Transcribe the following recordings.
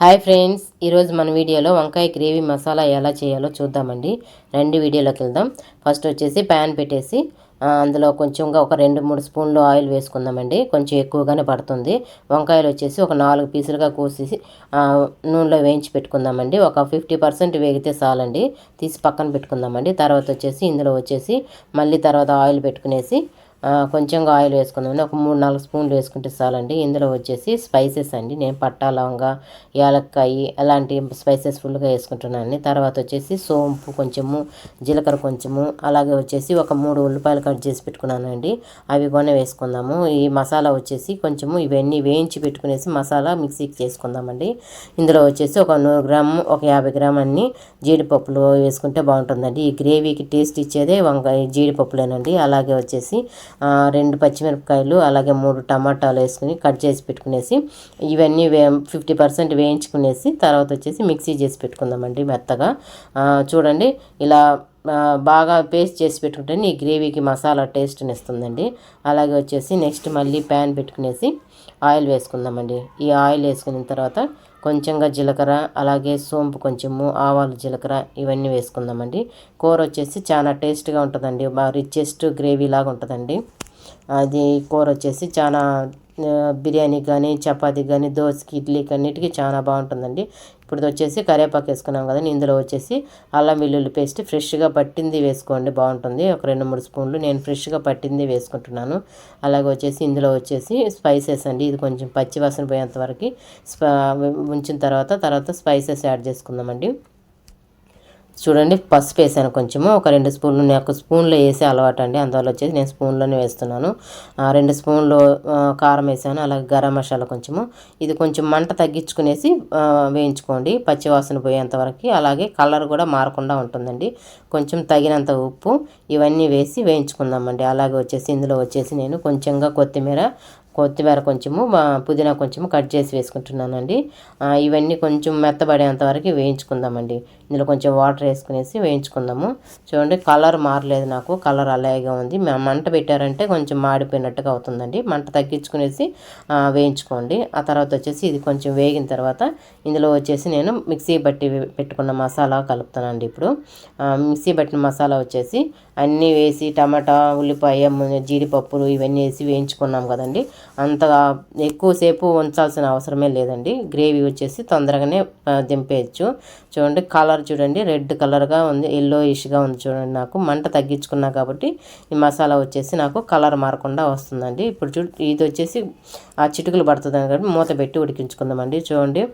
Hi friends, ఈరోజు మన వీడియోలో వంకాయ గ్రేవీ మసాలా ఎలా చేయాలో చూద్దామండి. రెండు వీడియోలోకి వెళ్దాం. ఫస్ట్ వచ్చేసి ప్యాన్ పెట్టేసి అందులో కొంచెంగా ఒక 2-3 స్పూన్లు ఆయిల్ వేసుకుందామండి. కొంచెం ఎక్కువగానే పడుతుంది. వంకాయలు వచ్చేసి ఒక 4 పీసులుగా కోసేసి నూనెలో వేయించి పెట్టుకుందామండి. ఒక 50% వేగితే చాలండి, తీసి పక్కన పెట్టుకుందామండి. తర్వాత వచ్చేసి ఇందులో వచ్చేసి మళ్ళీ తర్వాత ఆయిల్ పెట్టుకునేసి కొంచెంగా ఆయిల్ వేసుకుందామండి. ఒక 3-4 స్పూన్లు వేసుకుంటే చాలండి. ఇందులో వచ్చేసి స్పైసెస్ అండి, నేను పట్టా లవంగా యాలక్కాయి అలాంటి స్పైసెస్ ఫుల్గా వేసుకుంటున్నాను. తర్వాత వచ్చేసి సోంపు కొంచెము, జీలకర్ర కొంచెము, అలాగే వచ్చేసి ఒక 3 ఉల్లిపాయలు కట్ చేసి పెట్టుకున్నానండి, అవి కూడా వేసుకుందాము. ఈ మసాలా వచ్చేసి కొంచెము ఇవన్నీ వేయించి పెట్టుకునేసి మసాలా మిక్సీకి చేసుకుందామండి. ఇందులో వచ్చేసి ఒక 100 గ్రాము, ఒక 50 గ్రాము అన్ని జీడిపప్పులు వేసుకుంటే బాగుంటుందండి. ఈ గ్రేవీకి టేస్ట్ ఇచ్చేదే వంకాయ జీడిపప్పులేనండి. అలాగే వచ్చేసి 2 పచ్చిమిరపకాయలు, అలాగే 3 టమాటాలు వేసుకుని కట్ చేసి పెట్టుకునేసి ఇవన్నీ 50% వేయించుకునేసి తర్వాత వచ్చేసి మిక్సీ చేసి పెట్టుకుందామండి మెత్తగా. చూడండి, ఇలా బాగా పేస్ట్ చేసి పెట్టుకుంటే ఈ గ్రేవీకి మసాలా టేస్ట్ని ఇస్తుందండి. అలాగే వచ్చేసి నెక్స్ట్ మళ్ళీ ప్యాన్ పెట్టుకునేసి ఆయిల్ వేసుకుందామండి. ఈ ఆయిల్ వేసుకున్న తర్వాత కొంచెంగా జీలకర్ర, అలాగే సోంపు కొంచెము, ఆవాలు, జీలకర్ర ఇవన్నీ వేసుకుందామండి. కూర వచ్చేసి చాలా టేస్ట్గా ఉంటుందండి, బాగా రిచెస్ట్ గ్రేవీ లాగా ఉంటుందండి. అది కూర వచ్చేసి చాలా బిర్యానీకి కానీ, చపాతీకి కానీ, దోశకి, ఇడ్లీకి అన్నిటికీ చాలా బాగుంటుందండి. ఇప్పుడు వచ్చేసి కరివేపాకు వేసుకున్నాం కదండి. ఇందులో వచ్చేసి అల్లం వెల్లుల్లి పేస్ట్ ఫ్రెష్గా పట్టింది వేసుకోండి, బాగుంటుంది. ఒక 2-3 స్పూన్లు నేను ఫ్రెష్గా పట్టింది వేసుకుంటున్నాను. అలాగే వచ్చేసి ఇందులో వచ్చేసి స్పైసెస్ అండి, ఇది కొంచెం పచ్చివాసన పోయేంత వరకు ఉంచిన తర్వాత స్పైసెస్ యాడ్ చేసుకుందామండి. చూడండి, పసుపు వేసాను కొంచెము, ఒక 2 స్పూన్లు. నాకు స్పూన్లో వేసే అలవాటు అండి, అందువల్ల వచ్చేసి నేను స్పూన్లోనే వేస్తున్నాను. 2 స్పూన్లు కారం వేసాను, అలాగే గరం మసాలా కొంచెము. ఇది కొంచెం మంట తగ్గించుకునేసి వేయించుకోండి పచ్చివాసన పోయేంత వరకు. అలాగే కలర్ కూడా మారకుండా ఉంటుందండి. కొంచెం తగినంత ఉప్పు ఇవన్నీ వేసి వేయించుకుందామండి. అలాగే వచ్చేసి ఇందులో వచ్చేసి నేను కొంచెంగా కొత్తిమీర కొంచెము, పుదీనా కొంచెము కట్ చేసి వేసుకుంటున్నానండి. ఇవన్నీ కొంచెం మెత్తబడేంత వరకు వేయించుకుందామండి. ఇందులో కొంచెం వాటర్ వేసుకునేసి వేయించుకుందాము. చూడండి, కలర్ మారలేదు, నాకు కలర్ అలాగే ఉంది. మంట పెట్టారంటే కొంచెం మాడిపోయినట్టుగా అవుతుందండి. మంట తగ్గించుకునేసి వేయించుకోండి. ఆ తర్వాత వచ్చేసి ఇది కొంచెం వేగిన తర్వాత ఇందులో వచ్చేసి నేను మిక్సీ బట్టి పెట్టుకున్న మసాలా కలుపుతానండి. ఇప్పుడు మిక్సీ పట్టిన మసాలా వచ్చేసి అన్నీ వేసి టమాటా, ఉల్లిపాయ, జీడిపప్పులు ఇవన్నీ వేసి వేయించుకున్నాం కదండి. అంతగా ఎక్కువసేపు ఉంచాల్సిన అవసరమే లేదండి. గ్రేవీ వచ్చేసి తొందరగానే దింపేయచ్చు. చూడండి, కలర్ చూడండి, రెడ్ కలర్గా ఉంది, ఎల్లోయిష్గా ఉంది. చూడండి, నాకు మంట తగ్గించుకున్నా కాబట్టి ఈ మసాలా వచ్చేసి నాకు కలర్ మారకుండా వస్తుందండి. ఇప్పుడు ఇది వచ్చేసి చిటుకులు పడుతుంది కాబట్టి మూత పెట్టి ఉడికించుకుందామండి. చూడండి,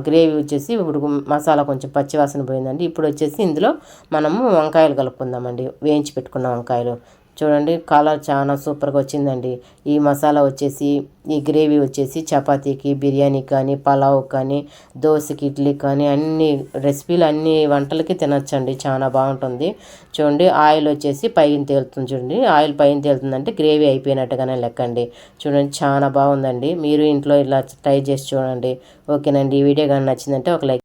గ్రేవీ వచ్చేసి ఇప్పుడు మసాలా కొంచెం పచ్చివాసన పోయిందండి. ఇప్పుడు వచ్చేసి ఇందులో మనము వంకాయలు కలుపుకుందామండి, వేయించి పెట్టుకున్న వంకాయలు. చూడండి, కలర్ చాలా సూపర్గా వచ్చిందండి. ఈ మసాలా వచ్చేసి, ఈ గ్రేవీ వచ్చేసి చపాతీకి, బిర్యానీకి కానీ, పలావ్ కానీ, దోశకి, ఇడ్లీకి కానీ అన్ని రెసిపీలు, అన్ని వంటలకి తినచ్చండి, చాలా బాగుంటుంది. చూడండి, ఆయిల్ వచ్చేసి పైన తేలుతుంది. చూడండి, ఆయిల్ పైన తేలుతుందంటే గ్రేవీ అయిపోయినట్టుగానే లెక్కండి. చూడండి, చాలా బాగుందండి. మీరు ఇంట్లో ఇలా ట్రై చేసి చూడండి. ఓకేనండి, ఈ వీడియో కానీ నచ్చిందంటే ఒక లైక్